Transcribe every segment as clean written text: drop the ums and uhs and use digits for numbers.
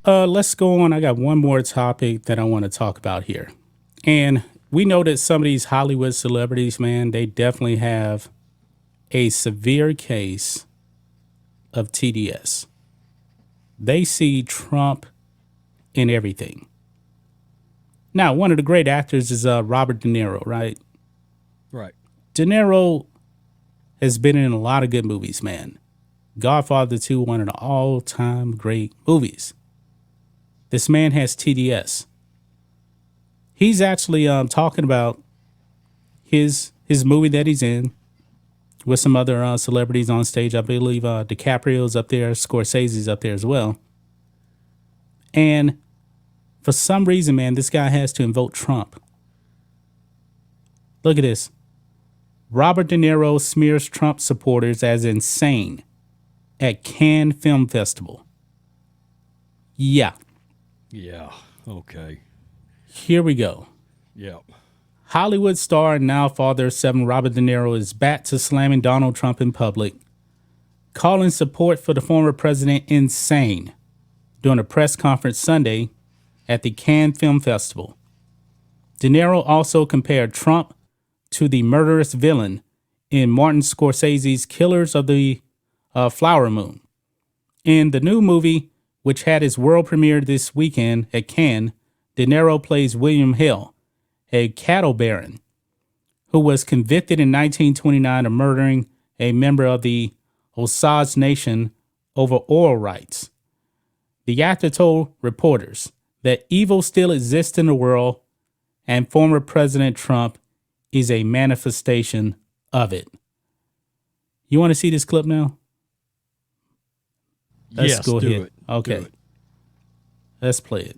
Let's go on. I got one more topic that I want to talk about here. And we know that some of these Hollywood celebrities, man, they definitely have a severe case of TDS. They see Trump in everything. Now, one of the great actors is Robert De Niro, right? Right. De Niro has been in a lot of good movies, man. Godfather 2, one of the all-time great movies. This man has TDS. He's actually talking about his movie that he's in with some other celebrities on stage. I believe DiCaprio's up there, Scorsese's up there as well. And for some reason, man, this guy has to invoke Trump. Look at this. Robert De Niro smears Trump supporters as insane at Cannes Film Festival. Yeah, Yeah. Okay. here we go. Yep. Hollywood star and now father of seven Robert De Niro is back to slamming Donald Trump in public, calling support for the former president insane during a press conference Sunday at the Cannes Film Festival. De Niro also compared Trump to the murderous villain in Martin Scorsese's Killers of the Flower Moon. In the new movie, which had its world premiere this weekend at Cannes, De Niro plays William Hill, a cattle baron who was convicted in 1929 of murdering a member of the Osage Nation over oil rights. The actor told reporters that evil still exists in the world and former President Trump is a manifestation of it. You want to see this clip now? Let's Yes, go do ahead. it. Okay. Do it. Let's play it.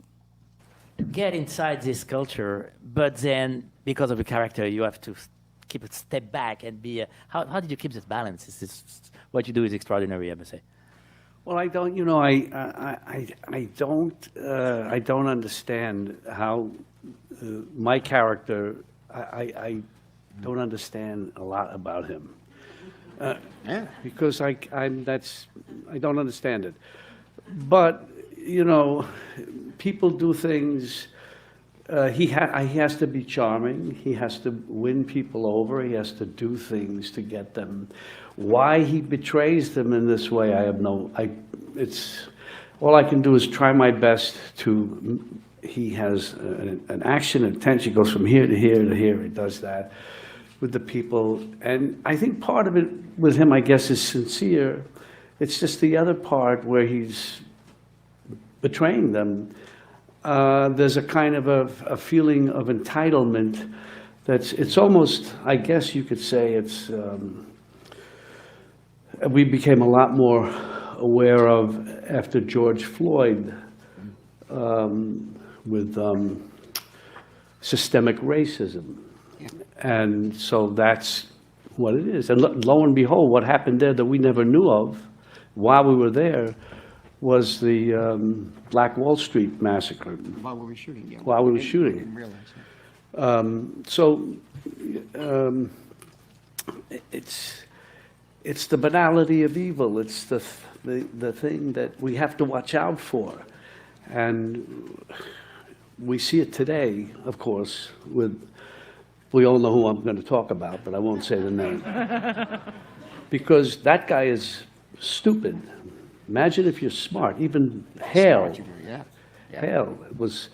Get inside this culture, but then because of the character, you have to keep a step back and be. How did you keep this balance? Is this what you do is extraordinary, I must say. Well, I don't, I don't understand how my character, I don't understand a lot about him. Because I don't understand it. But, people do things, he has to be charming, he has to win people over, he has to do things to get them. Why he betrays them in this way, all I can do is try my best to, he has an action intention, he goes from here to here to here, he does that with the people. And I think part of it with him, I guess, is sincere. It's just the other part where he's betraying them. There's a kind of a feeling of entitlement it's almost, I guess you could say it's, we became a lot more aware of after George Floyd with systemic racism. And so that's what it is. And lo and behold, what happened there that we never knew of while we were there was the Black Wall Street massacre. While we were shooting, yeah. While we were shooting. Didn't realize that. It's the banality of evil. It's the thing that we have to watch out for. And we see it today, of course, we all know who I'm going to talk about, but I won't say the name. Because that guy is stupid. Imagine if you're smart. Even Hale, Yeah. Hale was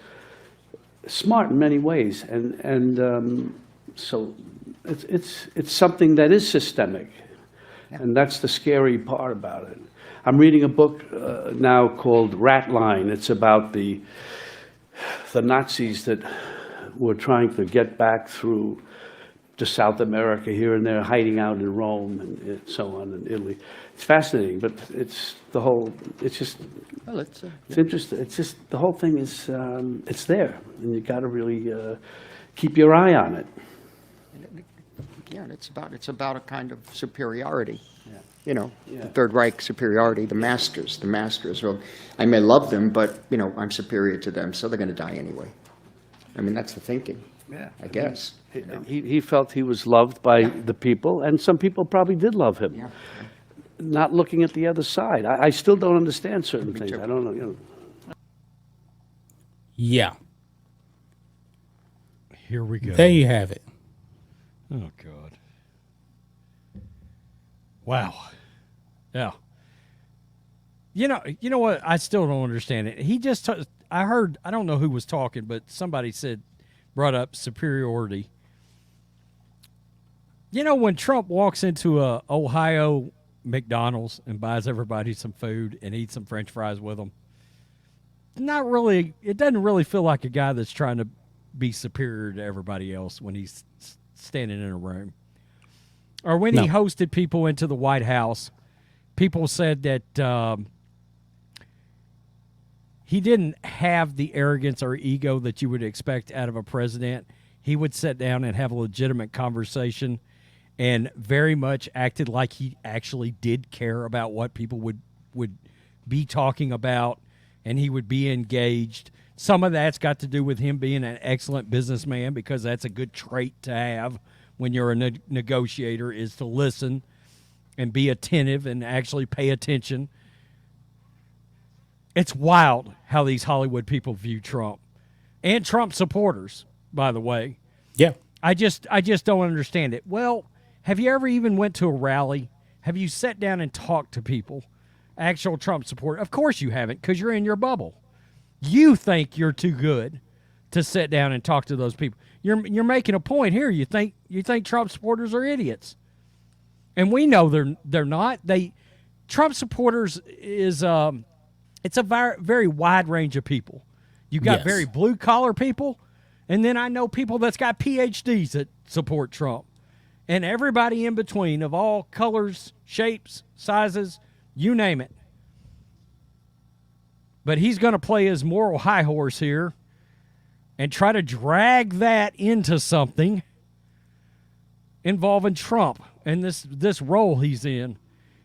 smart in many ways, and so it's something that is systemic, and that's the scary part about it. I'm reading a book now called Rat Line. It's about the Nazis that were trying to get back through to South America here and there, hiding out in Rome and so on, in Italy. It's fascinating, but it's just, Well, it's interesting. It's just, the whole thing is, it's there, and you got to really keep your eye on it. yeah, it's about a kind of superiority. Yeah. You know, Yeah. the Third Reich superiority, the masters. Well, I may love them, but, I'm superior to them, so they're going to die anyway. I mean, that's the thinking, Yeah. I guess. He felt he was loved by the people, and some people probably did love him. Yeah. Not looking at the other side. I still don't understand certain things. too. I don't know. Yeah. Here we go. There you have it. Oh God. Wow. Yeah. You know what? I still don't understand it. He just I heard, I don't know who was talking, but somebody brought up superiority. You know, when Trump walks into a Ohio McDonald's and buys everybody some food and eats some French fries with them, it doesn't really feel like a guy that's trying to be superior to everybody else when he's standing in a room. Or when he hosted people into the White House, people said that he didn't have the arrogance or ego that you would expect out of a president. He would sit down and have a legitimate conversation and very much acted like he actually did care about what people would be talking about, and he would be engaged. Some of that's got to do with him being an excellent businessman, because that's a good trait to have when you're a negotiator, is to listen and be attentive and actually pay attention. It's wild how these Hollywood people view Trump, and Trump supporters, by the way. Yeah. I just don't understand it. Well, have you ever even went to a rally? Have you sat down and talked to people, actual Trump supporters? Of course you haven't, because you're in your bubble. You think you're too good to sit down and talk to those people. You're making a point here. You think Trump supporters are idiots, and we know they're not. Trump supporters is it's a very wide range of people. You got very blue collar people, and then I know people that's got PhDs that support Trump, and everybody in between of all colors, shapes, sizes, you name it. But he's going to play his moral high horse here and try to drag that into something involving Trump and this role he's in.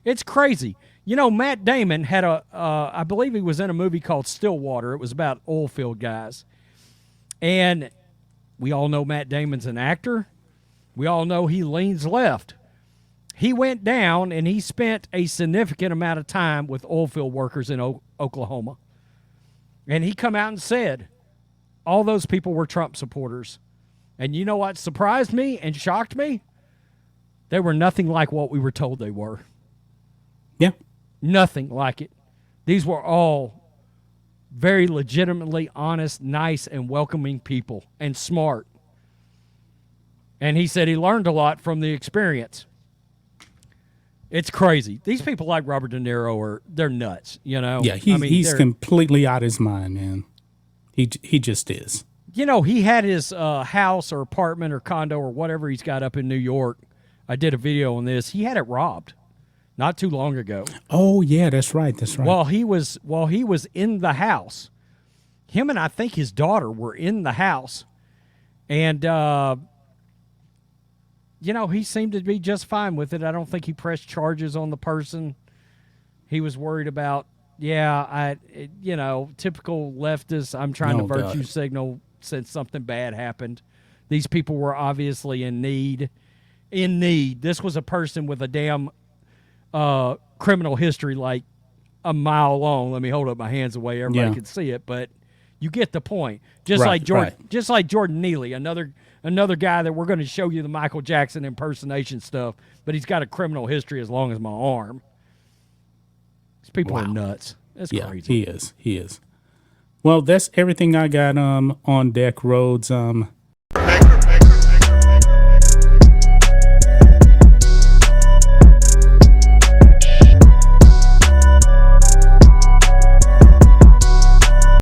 It's crazy. You know, Matt Damon had I believe he was in a movie called Stillwater. It was about oil field guys. And we all know Matt Damon's an actor. We all know he leans left. He went down and he spent a significant amount of time with oil field workers in Oklahoma. And he come out and said all those people were Trump supporters. And you know what surprised me and shocked me? They were nothing like what we were told they were. Yeah. Nothing like it. These were all very legitimately honest, nice, and welcoming people, and smart. And he said he learned a lot from the experience. It's crazy. These people like Robert De Niro they're nuts, you know? Yeah, he's completely out of his mind, man. He just is. You know, he had his house or apartment or condo or whatever he's got up in New York. I did a video on this. He had it robbed not too long ago. Oh yeah, that's right. That's right. While he was in the house, him and I think his daughter were in the house, and you know, he seemed to be just fine with it. I don't think he pressed charges on the person. He was worried about, typical leftist. I'm trying to virtue signal since something bad happened. These people were obviously in need. This was a person with a damn criminal history like a mile long. Let me hold up my hands the way everybody can see it, but you get the point. Just like Jordan Neely, another guy that we're going to show you the Michael Jackson impersonation stuff, but he's got a criminal history as long as my arm. These people are nuts. That's crazy. He is. Well, that's everything I got on deck, Rhodes.